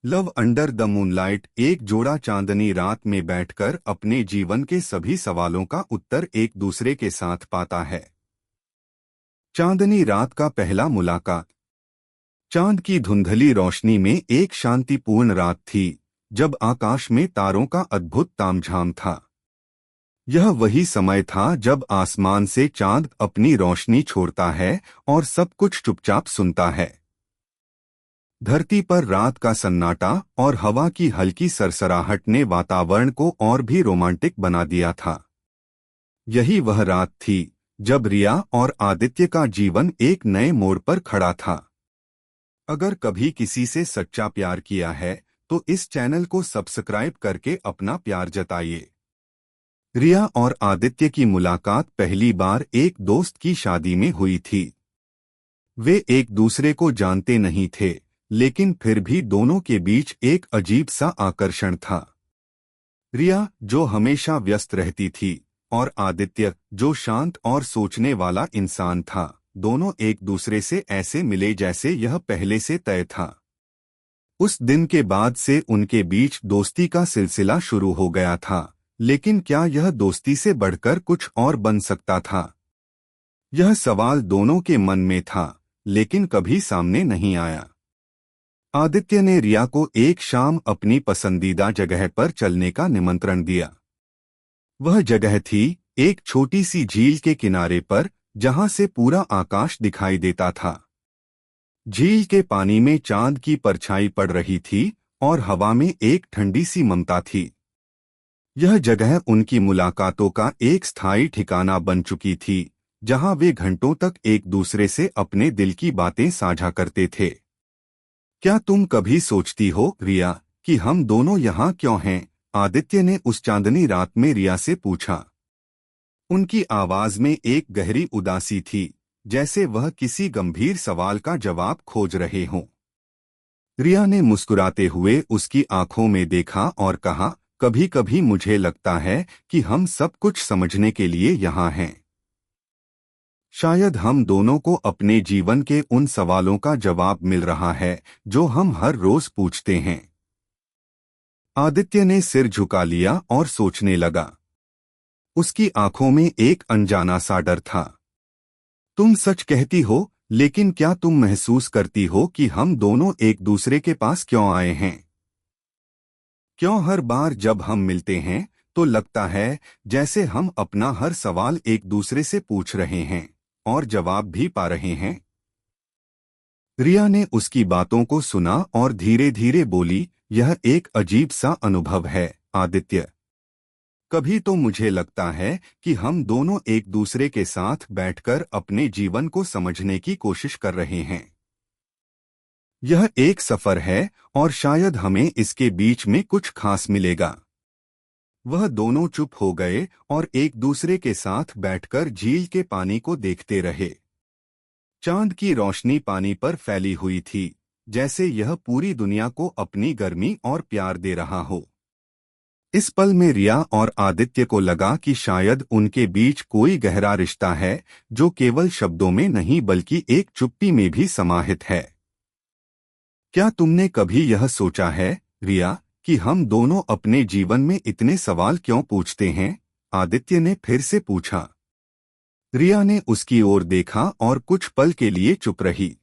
Love under the moonlight. एक जोड़ा चांदनी रात में बैठकर अपने जीवन के सभी सवालों का उत्तर एक दूसरे के साथ पाता है। चांदनी रात का पहला मुलाकात। चांद की धुंधली रोशनी में एक शांतिपूर्ण रात थी, जब आकाश में तारों का अद्भुत तामझाम था। यह वही समय था जब आसमान से चांद अपनी रोशनी छोड़ता है और सब कुछ चुपचाप सुनता है। धरती पर रात का सन्नाटा और हवा की हल्की सरसराहट ने वातावरण को और भी रोमांटिक बना दिया था। यही वह रात थी जब रिया और आदित्य का जीवन एक नए मोड़ पर खड़ा था। अगर कभी किसी से सच्चा प्यार किया है तो इस चैनल को सब्सक्राइब करके अपना प्यार जताइए। रिया और आदित्य की मुलाकात पहली बार एक दोस्त की शादी में हुई थी। वे एक दूसरे को जानते नहीं थे, लेकिन फिर भी दोनों के बीच एक अजीब सा आकर्षण था। रिया, जो हमेशा व्यस्त रहती थी, और आदित्य, जो शांत और सोचने वाला इंसान था, दोनों एक दूसरे से ऐसे मिले जैसे यह पहले से तय था। उस दिन के बाद से उनके बीच दोस्ती का सिलसिला शुरू हो गया था, लेकिन क्या यह दोस्ती से बढ़कर कुछ और बन सकता था? यह सवाल दोनों के मन में था, लेकिन कभी सामने नहीं आया। आदित्य ने रिया को एक शाम अपनी पसंदीदा जगह पर चलने का निमंत्रण दिया। वह जगह थी एक छोटी सी झील के किनारे पर, जहां से पूरा आकाश दिखाई देता था। झील के पानी में चांद की परछाई पड़ रही थी और हवा में एक ठंडी सी ममता थी। यह जगह उनकी मुलाकातों का एक स्थायी ठिकाना बन चुकी थी, जहां वे घंटों तक एक दूसरे से अपने दिल की बातें साझा करते थे। क्या तुम कभी सोचती हो, रिया, कि हम दोनों यहाँ क्यों हैं? आदित्य ने उस चांदनी रात में रिया से पूछा। उनकी आवाज में एक गहरी उदासी थी, जैसे वह किसी गंभीर सवाल का जवाब खोज रहे हों। रिया ने मुस्कुराते हुए उसकी आंखों में देखा और कहा, कभी कभी मुझे लगता है कि हम सब कुछ समझने के लिए यहाँ हैं। शायद हम दोनों को अपने जीवन के उन सवालों का जवाब मिल रहा है जो हम हर रोज पूछते हैं। आदित्य ने सिर झुका लिया और सोचने लगा। उसकी आंखों में एक अनजाना सा डर था। तुम सच कहती हो, लेकिन क्या तुम महसूस करती हो कि हम दोनों एक दूसरे के पास क्यों आए हैं? क्यों हर बार जब हम मिलते हैं तो लगता है जैसे हम अपना हर सवाल एक दूसरे से पूछ रहे हैं और जवाब भी पा रहे हैं? रिया ने उसकी बातों को सुना और धीरे धीरे बोली, यह एक अजीब सा अनुभव है आदित्य। कभी तो मुझे लगता है कि हम दोनों एक दूसरे के साथ बैठकर अपने जीवन को समझने की कोशिश कर रहे हैं। यह एक सफर है और शायद हमें इसके बीच में कुछ खास मिलेगा। वह दोनों चुप हो गए और एक दूसरे के साथ बैठकर झील के पानी को देखते रहे। चांद की रोशनी पानी पर फैली हुई थी, जैसे यह पूरी दुनिया को अपनी गर्मी और प्यार दे रहा हो। इस पल में रिया और आदित्य को लगा कि शायद उनके बीच कोई गहरा रिश्ता है, जो केवल शब्दों में नहीं बल्कि एक चुप्पी में भी समाहित है। क्या तुमने कभी यह सोचा है, रिया, कि हम दोनों अपने जीवन में इतने सवाल क्यों पूछते हैं? आदित्य ने फिर से पूछा। रिया ने उसकी ओर देखा और कुछ पल के लिए चुप रही।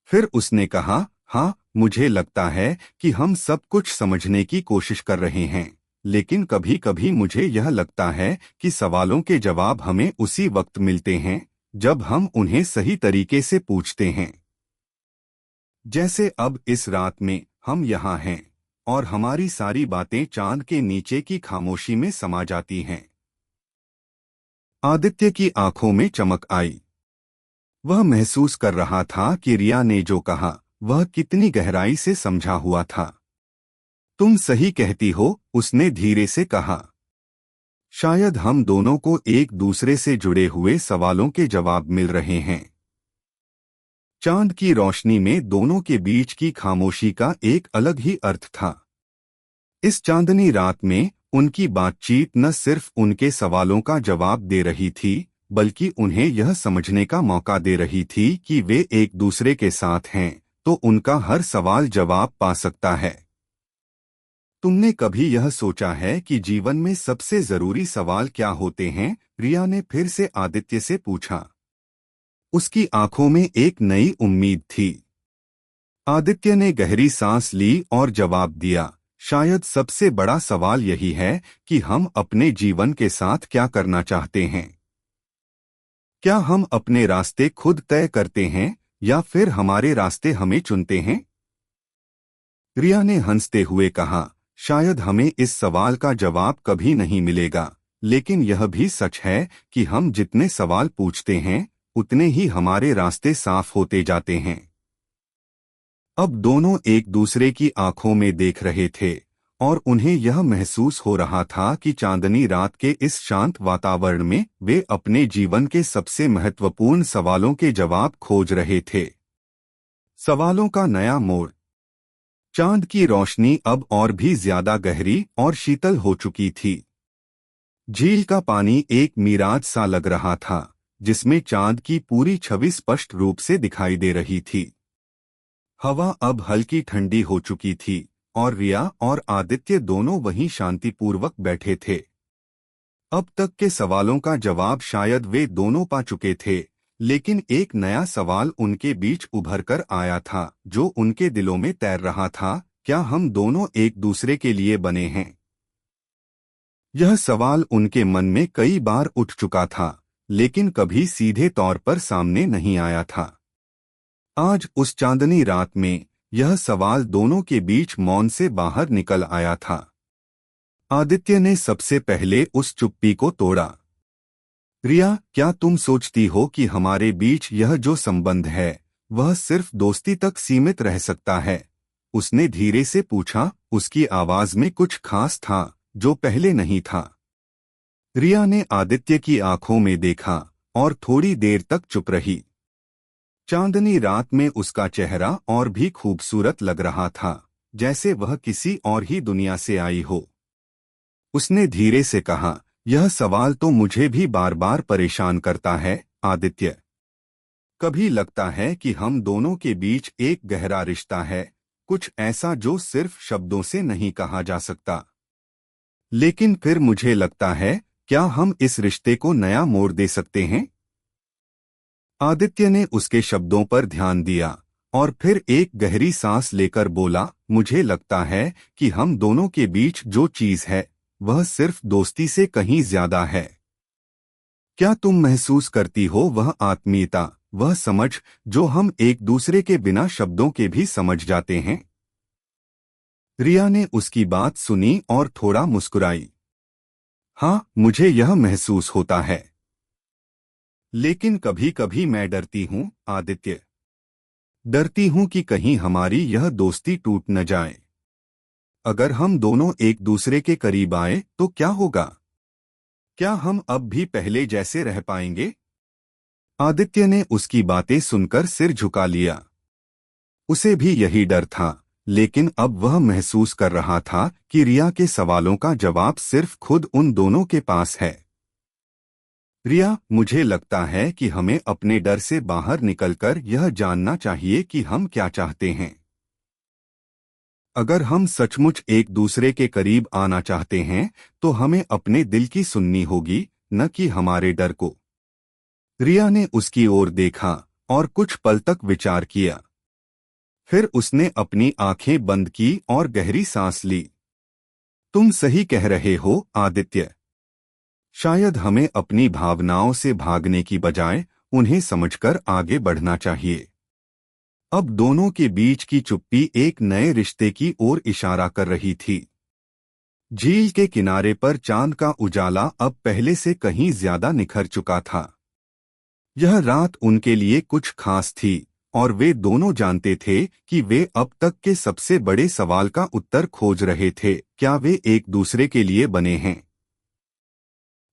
फिर उसने कहा, हाँ, मुझे लगता है कि हम सब कुछ समझने की कोशिश कर रहे हैं, लेकिन कभी कभी मुझे यह लगता है कि सवालों के जवाब हमें उसी वक्त मिलते हैं जब हम उन्हें सही तरीके से पूछते हैं। जैसे अब इस रात में हम यहाँ हैं और हमारी सारी बातें चांद के नीचे की खामोशी में समा जाती हैं। आदित्य की आंखों में चमक आई। वह महसूस कर रहा था कि रिया ने जो कहा वह कितनी गहराई से समझा हुआ था। तुम सही कहती हो, उसने धीरे से कहा। शायद हम दोनों को एक दूसरे से जुड़े हुए सवालों के जवाब मिल रहे हैं। चांद की रोशनी में दोनों के बीच की खामोशी का एक अलग ही अर्थ था। इस चांदनी रात में उनकी बातचीत न सिर्फ उनके सवालों का जवाब दे रही थी, बल्कि उन्हें यह समझने का मौका दे रही थी कि वे एक दूसरे के साथ हैं, तो उनका हर सवाल जवाब पा सकता है। तुमने कभी यह सोचा है कि जीवन में सबसे जरूरी सवाल क्या होते हैं? रिया ने फिर से आदित्य से पूछा। उसकी आंखों में एक नई उम्मीद थी। आदित्य ने गहरी सांस ली और जवाब दिया, शायद सबसे बड़ा सवाल यही है कि हम अपने जीवन के साथ क्या करना चाहते हैं। क्या हम अपने रास्ते खुद तय करते हैं या फिर हमारे रास्ते हमें चुनते हैं? रिया ने हंसते हुए कहा, शायद हमें इस सवाल का जवाब कभी नहीं मिलेगा, लेकिन यह भी सच है कि हम जितने सवाल पूछते हैं उतने ही हमारे रास्ते साफ होते जाते हैं। अब दोनों एक दूसरे की आंखों में देख रहे थे और उन्हें यह महसूस हो रहा था कि चांदनी रात के इस शांत वातावरण में वे अपने जीवन के सबसे महत्वपूर्ण सवालों के जवाब खोज रहे थे। सवालों का नया मोड़। चांद की रोशनी अब और भी ज्यादा गहरी और शीतल हो चुकी थी। झील का पानी एक मिराज सा लग रहा था, जिसमें चांद की पूरी छवि स्पष्ट रूप से दिखाई दे रही थी। हवा अब हल्की ठंडी हो चुकी थी और रिया और आदित्य दोनों वहीं शांतिपूर्वक बैठे थे। अब तक के सवालों का जवाब शायद वे दोनों पा चुके थे, लेकिन एक नया सवाल उनके बीच उभर कर आया था जो उनके दिलों में तैर रहा था, क्या हम दोनों एक दूसरे के लिए बने हैं? यह सवाल उनके मन में कई बार उठ चुका था, लेकिन कभी सीधे तौर पर सामने नहीं आया था। आज उस चांदनी रात में यह सवाल दोनों के बीच मौन से बाहर निकल आया था। आदित्य ने सबसे पहले उस चुप्पी को तोड़ा। रिया, क्या तुम सोचती हो कि हमारे बीच यह जो संबंध है वह सिर्फ दोस्ती तक सीमित रह सकता है? उसने धीरे से पूछा। उसकी आवाज में कुछ खास था जो पहले नहीं था। रिया ने आदित्य की आंखों में देखा और थोड़ी देर तक चुप रही। चांदनी रात में उसका चेहरा और भी खूबसूरत लग रहा था, जैसे वह किसी और ही दुनिया से आई हो। उसने धीरे से कहा, यह सवाल तो मुझे भी बार बार परेशान करता है आदित्य। कभी लगता है कि हम दोनों के बीच एक गहरा रिश्ता है, कुछ ऐसा जो सिर्फ शब्दों से नहीं कहा जा सकता। लेकिन फिर मुझे लगता है, क्या हम इस रिश्ते को नया मोड़ दे सकते हैं? आदित्य ने उसके शब्दों पर ध्यान दिया और फिर एक गहरी सांस लेकर बोला, मुझे लगता है कि हम दोनों के बीच जो चीज है वह सिर्फ दोस्ती से कहीं ज्यादा है। क्या तुम महसूस करती हो वह आत्मीयता, वह समझ जो हम एक दूसरे के बिना शब्दों के भी समझ जाते हैं? रिया ने उसकी बात सुनी और थोड़ा मुस्कुराई। हाँ, मुझे यह महसूस होता है। लेकिन कभी कभी मैं डरती हूँ आदित्य। डरती हूँ कि कहीं हमारी यह दोस्ती टूट न जाए। अगर हम दोनों एक दूसरे के करीब आए तो क्या होगा? क्या हम अब भी पहले जैसे रह पाएंगे? आदित्य ने उसकी बातें सुनकर सिर झुका लिया। उसे भी यही डर था, लेकिन अब वह महसूस कर रहा था कि रिया के सवालों का जवाब सिर्फ खुद उन दोनों के पास है। रिया, मुझे लगता है कि हमें अपने डर से बाहर निकलकर यह जानना चाहिए कि हम क्या चाहते हैं। अगर हम सचमुच एक दूसरे के करीब आना चाहते हैं तो हमें अपने दिल की सुननी होगी, न कि हमारे डर को। रिया ने उसकी ओर देखा और कुछ पल तक विचार किया। फिर उसने अपनी आंखें बंद की और गहरी सांस ली। तुम सही कह रहे हो आदित्य। शायद हमें अपनी भावनाओं से भागने की बजाय उन्हें समझकर आगे बढ़ना चाहिए। अब दोनों के बीच की चुप्पी एक नए रिश्ते की ओर इशारा कर रही थी। झील के किनारे पर चांद का उजाला अब पहले से कहीं ज्यादा निखर चुका था। यह रात उनके लिए कुछ खास थी और वे दोनों जानते थे कि वे अब तक के सबसे बड़े सवाल का उत्तर खोज रहे थे, क्या वे एक दूसरे के लिए बने हैं?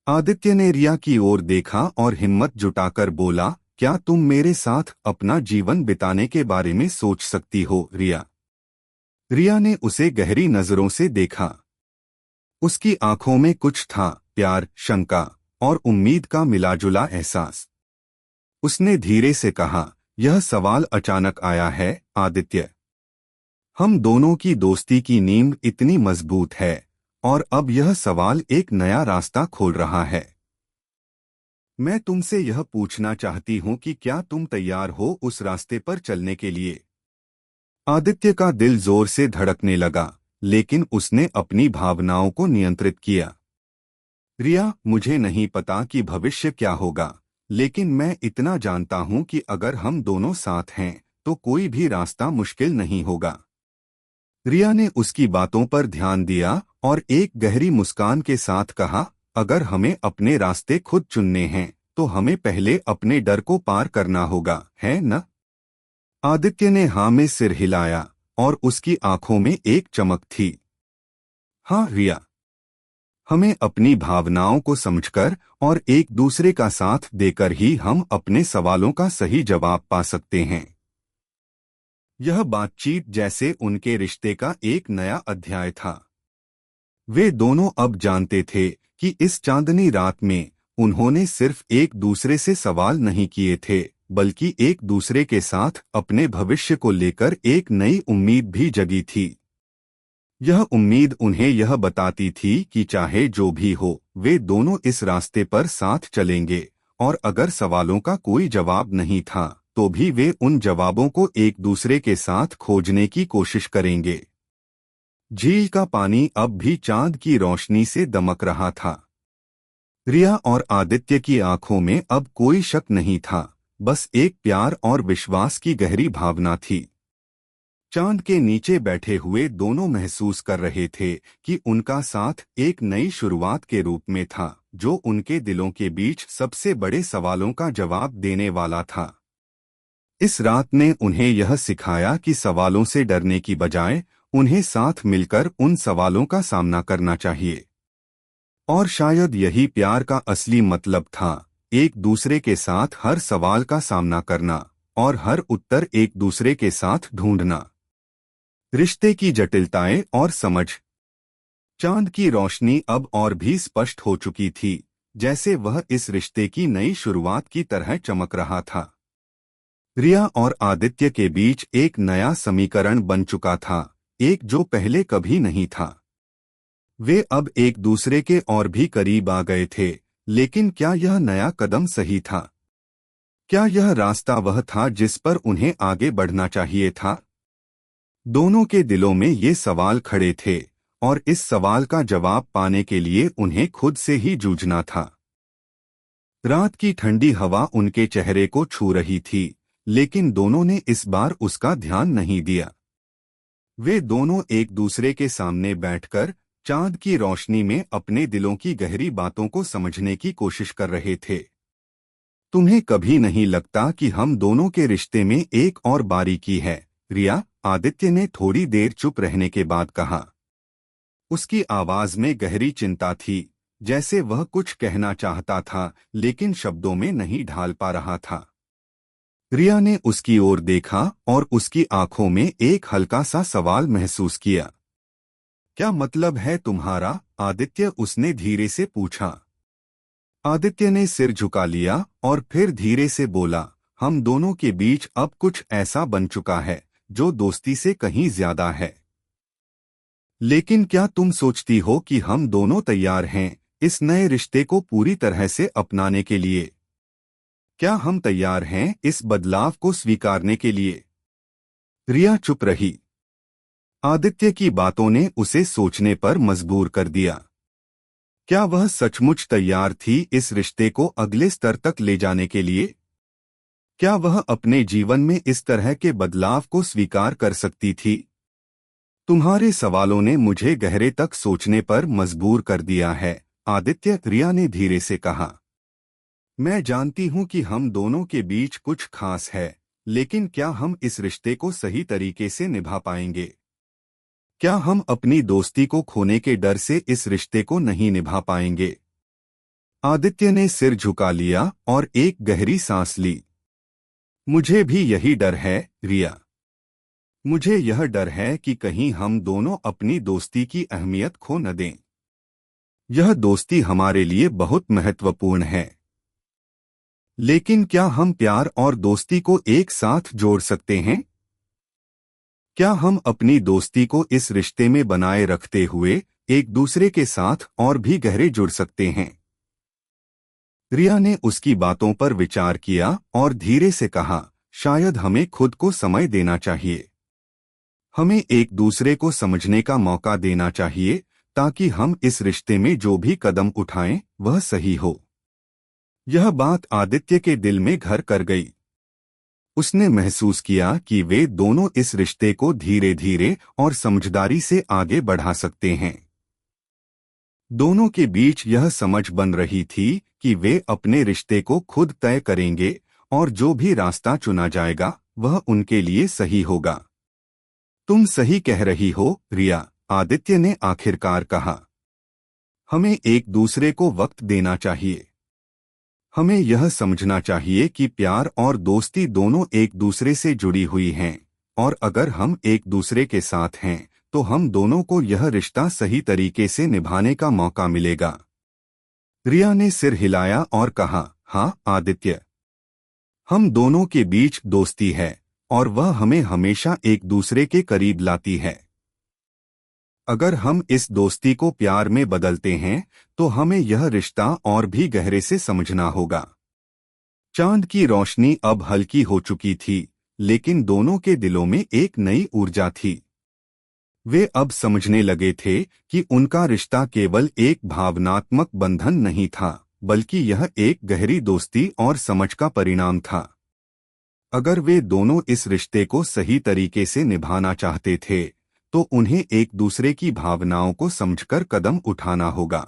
आदित्य ने रिया की ओर देखा और हिम्मत जुटाकर बोला, क्या तुम मेरे साथ अपना जीवन बिताने के बारे में सोच सकती हो रिया? रिया ने उसे गहरी नजरों से देखा। उसकी आंखों में कुछ था, प्यार, शंका और उम्मीद का मिलाजुला एहसास। उसने धीरे से कहा, यह सवाल अचानक आया है, आदित्य। हम दोनों की दोस्ती की नींव इतनी मजबूत है और अब यह सवाल एक नया रास्ता खोल रहा है। मैं तुमसे यह पूछना चाहती हूँ कि क्या तुम तैयार हो उस रास्ते पर चलने के लिए? आदित्य का दिल जोर से धड़कने लगा, लेकिन उसने अपनी भावनाओं को नियंत्रित किया। रिया, मुझे नहीं पता कि भविष्य क्या होगा, लेकिन मैं इतना जानता हूँ कि अगर हम दोनों साथ हैं तो कोई भी रास्ता मुश्किल नहीं होगा। रिया ने उसकी बातों पर ध्यान दिया और एक गहरी मुस्कान के साथ कहा, अगर हमें अपने रास्ते खुद चुनने हैं तो हमें पहले अपने डर को पार करना होगा, है न? आदित्य ने हाँ में सिर हिलाया और उसकी आंखों में एक चमक थी। हाँ रिया, हमें अपनी भावनाओं को समझकर और एक दूसरे का साथ देकर ही हम अपने सवालों का सही जवाब पा सकते हैं। यह बातचीत जैसे उनके रिश्ते का एक नया अध्याय था। वे दोनों अब जानते थे कि इस चांदनी रात में उन्होंने सिर्फ एक दूसरे से सवाल नहीं किए थे, बल्कि एक दूसरे के साथ अपने भविष्य को लेकर एक नई उम्मीद भी जगी थी। यह उम्मीद उन्हें यह बताती थी कि चाहे जो भी हो, वे दोनों इस रास्ते पर साथ चलेंगे, और अगर सवालों का कोई जवाब नहीं था तो भी वे उन जवाबों को एक दूसरे के साथ खोजने की कोशिश करेंगे। झील का पानी अब भी चांद की रोशनी से दमक रहा था। रिया और आदित्य की आंखों में अब कोई शक नहीं था, बस एक प्यार और विश्वास की गहरी भावना थी। चांद के नीचे बैठे हुए दोनों महसूस कर रहे थे कि उनका साथ एक नई शुरुआत के रूप में था, जो उनके दिलों के बीच सबसे बड़े सवालों का जवाब देने वाला था। इस रात ने उन्हें यह सिखाया कि सवालों से डरने की बजाय उन्हें साथ मिलकर उन सवालों का सामना करना चाहिए। और शायद यही प्यार का असली मतलब था, एक दूसरे के साथ हर सवाल का सामना करना और हर उत्तर एक दूसरे के साथ ढूंढना। रिश्ते की जटिलताएं और समझ। चांद की रोशनी अब और भी स्पष्ट हो चुकी थी, जैसे वह इस रिश्ते की नई शुरुआत की तरह चमक रहा था। रिया और आदित्य के बीच एक नया समीकरण बन चुका था, एक जो पहले कभी नहीं था। वे अब एक दूसरे के और भी करीब आ गए थे, लेकिन क्या यह नया कदम सही था? क्या यह रास्ता वह था जिस पर उन्हें आगे बढ़ना चाहिए था? दोनों के दिलों में ये सवाल खड़े थे, और इस सवाल का जवाब पाने के लिए उन्हें खुद से ही जूझना था। रात की ठंडी हवा उनके चेहरे को छू रही थी, लेकिन दोनों ने इस बार उसका ध्यान नहीं दिया। वे दोनों एक दूसरे के सामने बैठकर चांद की रोशनी में अपने दिलों की गहरी बातों को समझने की कोशिश कर रहे थे। तुम्हें कभी नहीं लगता कि हम दोनों के रिश्ते में एक और बारीकी है, रिया? आदित्य ने थोड़ी देर चुप रहने के बाद कहा। उसकी आवाज में गहरी चिंता थी, जैसे वह कुछ कहना चाहता था लेकिन शब्दों में नहीं ढाल पा रहा था। रिया ने उसकी ओर देखा और उसकी आंखों में एक हल्का सा सवाल महसूस किया। क्या मतलब है तुम्हारा, आदित्य? उसने धीरे से पूछा। आदित्य ने सिर झुका लिया और फिर धीरे से बोला, हम दोनों के बीच अब कुछ ऐसा बन चुका है जो दोस्ती से कहीं ज्यादा है। लेकिन क्या तुम सोचती हो कि हम दोनों तैयार हैं इस नए रिश्ते को पूरी तरह से अपनाने के लिए? क्या हम तैयार हैं इस बदलाव को स्वीकारने के लिए? रिया चुप रही। आदित्य की बातों ने उसे सोचने पर मजबूर कर दिया। क्या वह सचमुच तैयार थी इस रिश्ते को अगले स्तर तक ले जाने के लिए? क्या वह अपने जीवन में इस तरह के बदलाव को स्वीकार कर सकती थी? तुम्हारे सवालों ने मुझे गहरे तक सोचने पर मजबूर कर दिया है, आदित्य, रिया ने धीरे से कहा। मैं जानती हूं कि हम दोनों के बीच कुछ खास है, लेकिन क्या हम इस रिश्ते को सही तरीके से निभा पाएंगे? क्या हम अपनी दोस्ती को खोने के डर से इस रिश्ते को नहीं निभा पाएंगे? आदित्य ने सिर झुका लिया और एक गहरी सांस ली। मुझे भी यही डर है, रिया। मुझे यह डर है कि कहीं हम दोनों अपनी दोस्ती की अहमियत खो न दें। यह दोस्ती हमारे लिए बहुत महत्वपूर्ण है। लेकिन क्या हम प्यार और दोस्ती को एक साथ जोड़ सकते हैं? क्या हम अपनी दोस्ती को इस रिश्ते में बनाए रखते हुए एक दूसरे के साथ और भी गहरे जुड़ सकते हैं? रिया ने उसकी बातों पर विचार किया और धीरे से कहा, शायद हमें खुद को समय देना चाहिए। हमें एक दूसरे को समझने का मौका देना चाहिए ताकि हम इस रिश्ते में जो भी कदम उठाएं वह सही हो। यह बात आदित्य के दिल में घर कर गई। उसने महसूस किया कि वे दोनों इस रिश्ते को धीरे धीरे और समझदारी से आगे बढ़ा सकते हैं। दोनों के बीच यह समझ बन रही थी कि वे अपने रिश्ते को खुद तय करेंगे और जो भी रास्ता चुना जाएगा वह उनके लिए सही होगा। तुम सही कह रही हो, रिया, आदित्य ने आखिरकार कहा। हमें एक दूसरे को वक्त देना चाहिए। हमें यह समझना चाहिए कि प्यार और दोस्ती दोनों एक दूसरे से जुड़ी हुई हैं, और अगर हम एक दूसरे के साथ हैं तो हम दोनों को यह रिश्ता सही तरीके से निभाने का मौका मिलेगा। रिया ने सिर हिलाया और कहा, हाँ आदित्य, हम दोनों के बीच दोस्ती है और वह हमें हमेशा एक दूसरे के करीब लाती है। अगर हम इस दोस्ती को प्यार में बदलते हैं तो हमें यह रिश्ता और भी गहरे से समझना होगा। चांद की रोशनी अब हल्की हो चुकी थी, लेकिन दोनों के दिलों में एक नई ऊर्जा थी। वे अब समझने लगे थे कि उनका रिश्ता केवल एक भावनात्मक बंधन नहीं था, बल्कि यह एक गहरी दोस्ती और समझ का परिणाम था। अगर वे दोनों इस रिश्ते को सही तरीके से निभाना चाहते थे तो उन्हें एक दूसरे की भावनाओं को समझकर कदम उठाना होगा।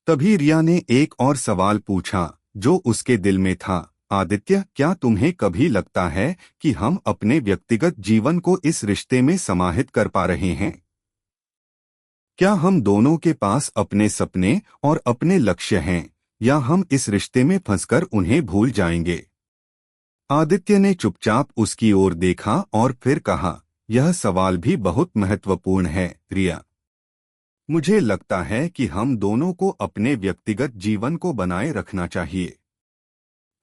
तभी रिया ने एक और सवाल पूछा जो उसके दिल में था, आदित्य, क्या तुम्हें कभी लगता है कि हम अपने व्यक्तिगत जीवन को इस रिश्ते में समाहित कर पा रहे हैं? क्या हम दोनों के पास अपने सपने और अपने लक्ष्य हैं, या हम इस रिश्ते में फंसकर उन्हें भूल जाएंगे? आदित्य ने चुपचाप उसकी ओर देखा और फिर कहा, यह सवाल भी बहुत महत्वपूर्ण है, रिया। मुझे लगता है कि हम दोनों को अपने व्यक्तिगत जीवन को बनाए रखना चाहिए।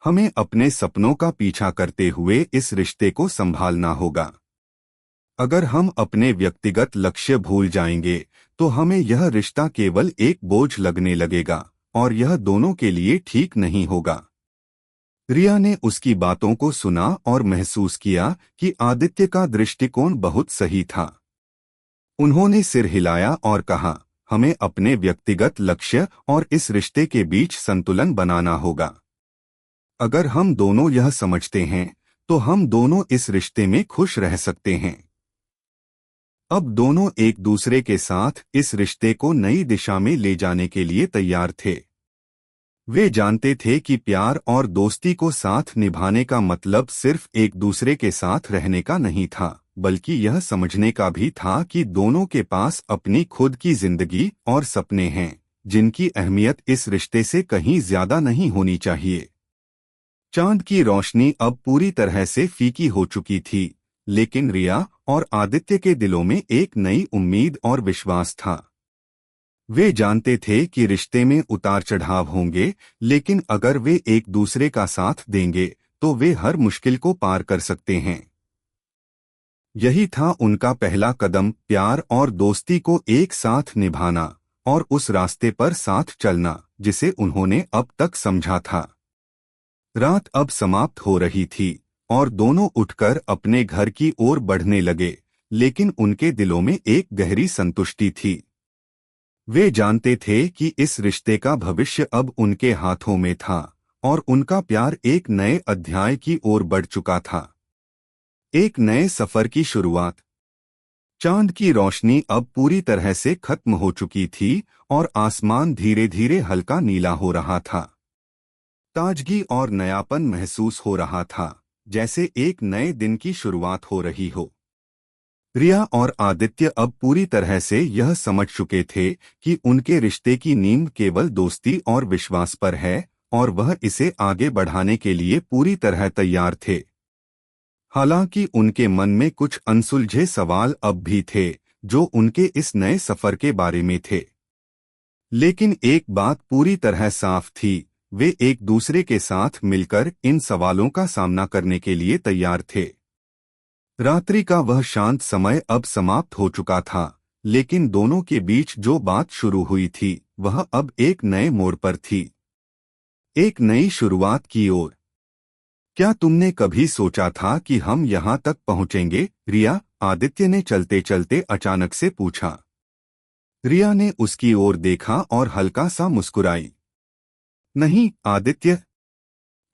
हमें अपने सपनों का पीछा करते हुए इस रिश्ते को संभालना होगा। अगर हम अपने व्यक्तिगत लक्ष्य भूल जाएंगे तो हमें यह रिश्ता केवल एक बोझ लगने लगेगा और यह दोनों के लिए ठीक नहीं होगा। रिया ने उसकी बातों को सुना और महसूस किया कि आदित्य का दृष्टिकोण बहुत सही था। उन्होंने सिर हिलाया और कहा, हमें अपने व्यक्तिगत लक्ष्य और इस रिश्ते के बीच संतुलन बनाना होगा। अगर हम दोनों यह समझते हैं तो हम दोनों इस रिश्ते में खुश रह सकते हैं। अब दोनों एक दूसरे के साथ इस रिश्ते को नई दिशा में ले जाने के लिए तैयार थे। वे जानते थे कि प्यार और दोस्ती को साथ निभाने का मतलब सिर्फ एक दूसरे के साथ रहने का नहीं था, बल्कि यह समझने का भी था कि दोनों के पास अपनी खुद की जिंदगी और सपने हैं, जिनकी अहमियत इस रिश्ते से कहीं ज्यादा नहीं होनी चाहिए। चांद की रोशनी अब पूरी तरह से फीकी हो चुकी थी, लेकिन रिया और आदित्य के दिलों में एक नई उम्मीद और विश्वास था। वे जानते थे कि रिश्ते में उतार चढ़ाव होंगे, लेकिन अगर वे एक दूसरे का साथ देंगे तो वे हर मुश्किल को पार कर सकते हैं। यही था उनका पहला कदम, प्यार और दोस्ती को एक साथ निभाना और उस रास्ते पर साथ चलना जिसे उन्होंने अब तक समझा था। रात अब समाप्त हो रही थी और दोनों उठकर अपने घर की ओर बढ़ने लगे, लेकिन उनके दिलों में एक गहरी संतुष्टि थी। वे जानते थे कि इस रिश्ते का भविष्य अब उनके हाथों में था और उनका प्यार एक नए अध्याय की ओर बढ़ चुका था, एक नए सफर की शुरुआत। चांद की रोशनी अब पूरी तरह से खत्म हो चुकी थी और आसमान धीरे धीरे हल्का नीला हो रहा था। ताजगी और नयापन महसूस हो रहा था, जैसे एक नए दिन की शुरुआत हो रही हो। रिया और आदित्य अब पूरी तरह से यह समझ चुके थे कि उनके रिश्ते की नींव केवल दोस्ती और विश्वास पर है और वह इसे आगे बढ़ाने के लिए पूरी तरह तैयार थे। हालांकि उनके मन में कुछ अनसुलझे सवाल अब भी थे जो उनके इस नए सफर के बारे में थे, लेकिन एक बात पूरी तरह साफ थी, वे एक दूसरे के साथ मिलकर इन सवालों का सामना करने के लिए तैयार थे। रात्रि का वह शांत समय अब समाप्त हो चुका था, लेकिन दोनों के बीच जो बात शुरू हुई थी वह अब एक नए मोड़ पर थी, एक नई शुरुआत की ओर। क्या तुमने कभी सोचा था कि हम यहाँ तक पहुँचेंगे, रिया? आदित्य ने चलते चलते अचानक से पूछा। रिया ने उसकी ओर देखा और हल्का सा मुस्कुराई। नहीं आदित्य,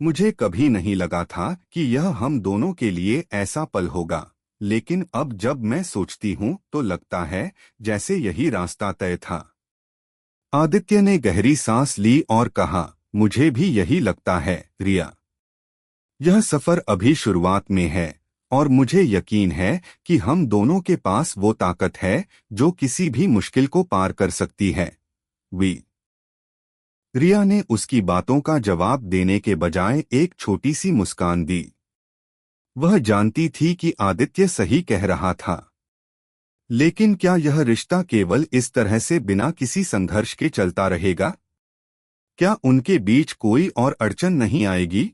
मुझे कभी नहीं लगा था कि यह हम दोनों के लिए ऐसा पल होगा, लेकिन अब जब मैं सोचती हूँ तो लगता है जैसे यही रास्ता तय था। आदित्य ने गहरी सांस ली और कहा, मुझे भी यही लगता है रिया। यह सफर अभी शुरुआत में है और मुझे यकीन है कि हम दोनों के पास वो ताकत है जो किसी भी मुश्किल को पार कर सकती है। रिया ने उसकी बातों का जवाब देने के बजाय एक छोटी सी मुस्कान दी। वह जानती थी कि आदित्य सही कह रहा था, लेकिन क्या यह रिश्ता केवल इस तरह से बिना किसी संघर्ष के चलता रहेगा? क्या उनके बीच कोई और अड़चन नहीं आएगी?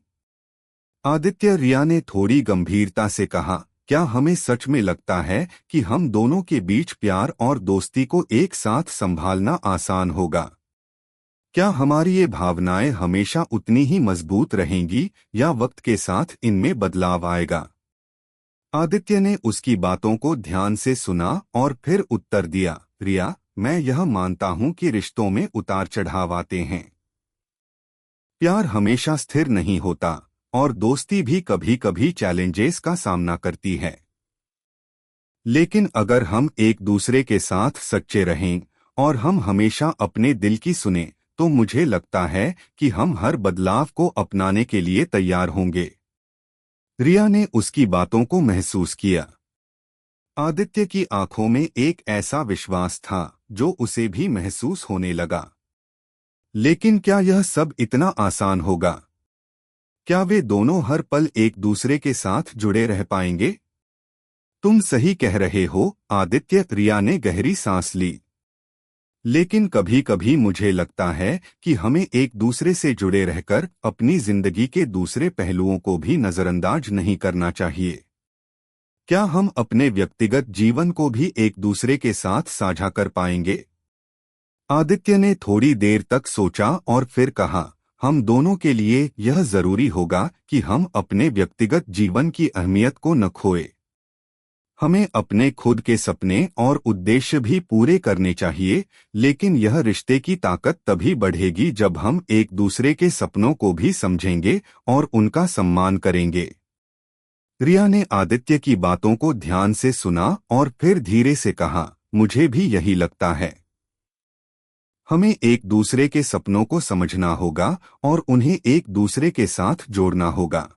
आदित्य, रिया ने थोड़ी गंभीरता से कहा, क्या हमें सच में लगता है कि हम दोनों के बीच प्यार और दोस्ती को एक साथ संभालना आसान होगा? क्या हमारी ये भावनाएं हमेशा उतनी ही मजबूत रहेंगी या वक्त के साथ इनमें बदलाव आएगा? आदित्य ने उसकी बातों को ध्यान से सुना और फिर उत्तर दिया, रिया, मैं यह मानता हूं कि रिश्तों में उतार चढ़ाव आते हैं। प्यार हमेशा स्थिर नहीं होता और दोस्ती भी कभी कभी चैलेंजेस का सामना करती है। लेकिन अगर हम एक दूसरे के साथ सच्चे रहें और हम हमेशा अपने दिल की सुने, तो मुझे लगता है कि हम हर बदलाव को अपनाने के लिए तैयार होंगे। रिया ने उसकी बातों को महसूस किया। आदित्य की आंखों में एक ऐसा विश्वास था जो उसे भी महसूस होने लगा। लेकिन क्या यह सब इतना आसान होगा? क्या वे दोनों हर पल एक दूसरे के साथ जुड़े रह पाएंगे? तुम सही कह रहे हो आदित्य, रिया ने गहरी सांस ली। लेकिन कभी कभी मुझे लगता है कि हमें एक दूसरे से जुड़े रहकर अपनी जिंदगी के दूसरे पहलुओं को भी नजरअंदाज नहीं करना चाहिए। क्या हम अपने व्यक्तिगत जीवन को भी एक दूसरे के साथ साझा कर पाएंगे? आदित्य ने थोड़ी देर तक सोचा और फिर कहा, हम दोनों के लिए यह जरूरी होगा कि हम अपने व्यक्तिगत जीवन की अहमियत को न खोएं। हमें अपने खुद के सपने और उद्देश्य भी पूरे करने चाहिए, लेकिन यह रिश्ते की ताकत तभी बढ़ेगी जब हम एक दूसरे के सपनों को भी समझेंगे और उनका सम्मान करेंगे। रिया ने आदित्य की बातों को ध्यान से सुना और फिर धीरे से कहा, मुझे भी यही लगता है। हमें एक दूसरे के सपनों को समझना होगा और उन्हें एक दूसरे के साथ जोड़ना होगा।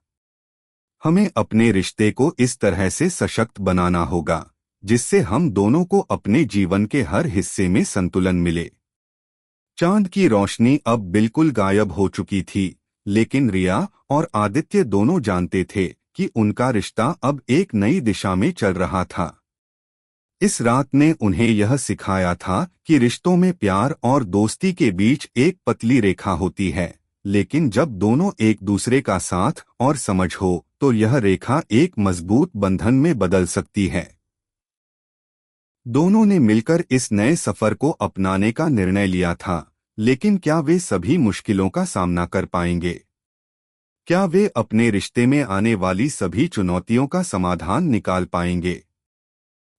हमें अपने रिश्ते को इस तरह से सशक्त बनाना होगा जिससे हम दोनों को अपने जीवन के हर हिस्से में संतुलन मिले। चांद की रोशनी अब बिल्कुल गायब हो चुकी थी, लेकिन रिया और आदित्य दोनों जानते थे कि उनका रिश्ता अब एक नई दिशा में चल रहा था। इस रात ने उन्हें यह सिखाया था कि रिश्तों में प्यार और दोस्ती के बीच एक पतली रेखा होती है, लेकिन जब दोनों एक दूसरे का साथ और समझ हो तो यह रेखा एक मजबूत बंधन में बदल सकती है। दोनों ने मिलकर इस नए सफर को अपनाने का निर्णय लिया था, लेकिन क्या वे सभी मुश्किलों का सामना कर पाएंगे? क्या वे अपने रिश्ते में आने वाली सभी चुनौतियों का समाधान निकाल पाएंगे?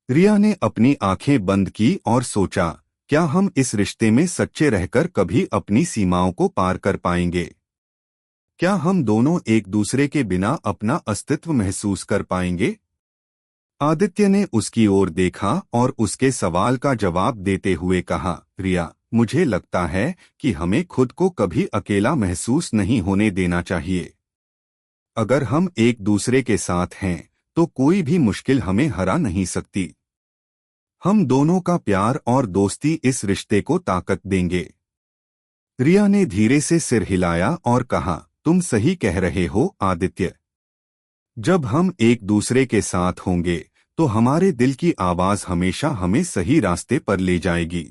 रिया ने अपनी आंखें बंद की और सोचा, क्या हम इस रिश्ते में सच्चे रहकर कभी अपनी सीमाओं को पार कर पाएंगे? क्या हम दोनों एक दूसरे के बिना अपना अस्तित्व महसूस कर पाएंगे? आदित्य ने उसकी ओर देखा और उसके सवाल का जवाब देते हुए कहा, रिया, मुझे लगता है कि हमें खुद को कभी अकेला महसूस नहीं होने देना चाहिए। अगर हम एक दूसरे के साथ हैं तो कोई भी मुश्किल हमें हरा नहीं सकती। हम दोनों का प्यार और दोस्ती इस रिश्ते को ताकत देंगे। रिया ने धीरे से सिर हिलाया और कहा, तुम सही कह रहे हो आदित्य। जब हम एक दूसरे के साथ होंगे तो हमारे दिल की आवाज हमेशा हमें सही रास्ते पर ले जाएगी।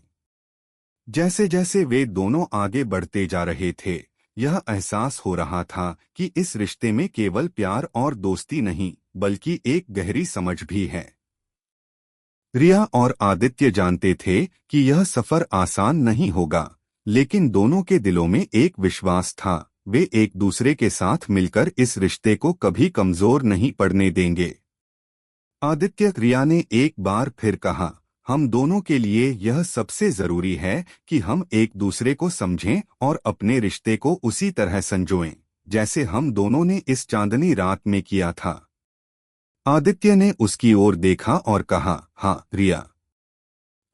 जैसे जैसे वे दोनों आगे बढ़ते जा रहे थे, यह एहसास हो रहा था कि इस रिश्ते में केवल प्यार और दोस्ती नहीं बल्कि एक गहरी समझ भी है। रिया और आदित्य जानते थे कि यह सफर आसान नहीं होगा, लेकिन दोनों के दिलों में एक विश्वास था, वे एक दूसरे के साथ मिलकर इस रिश्ते को कभी कमजोर नहीं पड़ने देंगे। आदित्य रिया ने एक बार फिर कहा, हम दोनों के लिए यह सबसे जरूरी है कि हम एक दूसरे को समझें और अपने रिश्ते को उसी तरह संजोएं जैसे हम दोनों ने इस चांदनी रात में किया था। आदित्य ने उसकी ओर देखा और कहा, हाँ रिया,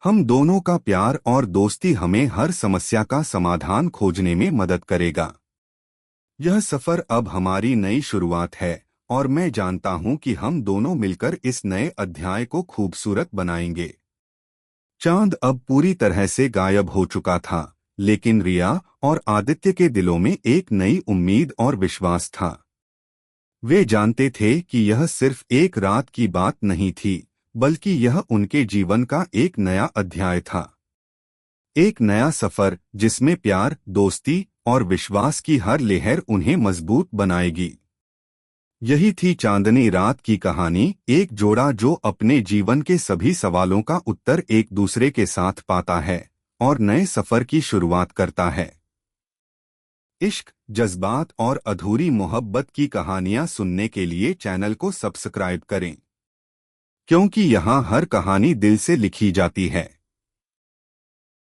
हम दोनों का प्यार और दोस्ती हमें हर समस्या का समाधान खोजने में मदद करेगा। यह सफर अब हमारी नई शुरुआत है और मैं जानता हूं कि हम दोनों मिलकर इस नए अध्याय को खूबसूरत बनाएंगे। चांद अब पूरी तरह से गायब हो चुका था, लेकिन रिया और आदित्य के दिलों में एक नई उम्मीद और विश्वास था। वे जानते थे कि यह सिर्फ एक रात की बात नहीं थी, बल्कि यह उनके जीवन का एक नया अध्याय था। एक नया सफर जिसमें प्यार, दोस्ती और विश्वास की हर लहर उन्हें मजबूत बनाएगी। यही थी चांदनी रात की कहानी, एक जोड़ा जो अपने जीवन के सभी सवालों का उत्तर एक दूसरे के साथ पाता है और नए सफर की शुरुआत करता है। इश्क, जज्बात और अधूरी मोहब्बत की कहानियां सुनने के लिए चैनल को सब्सक्राइब करें, क्योंकि यहाँ हर कहानी दिल से लिखी जाती है।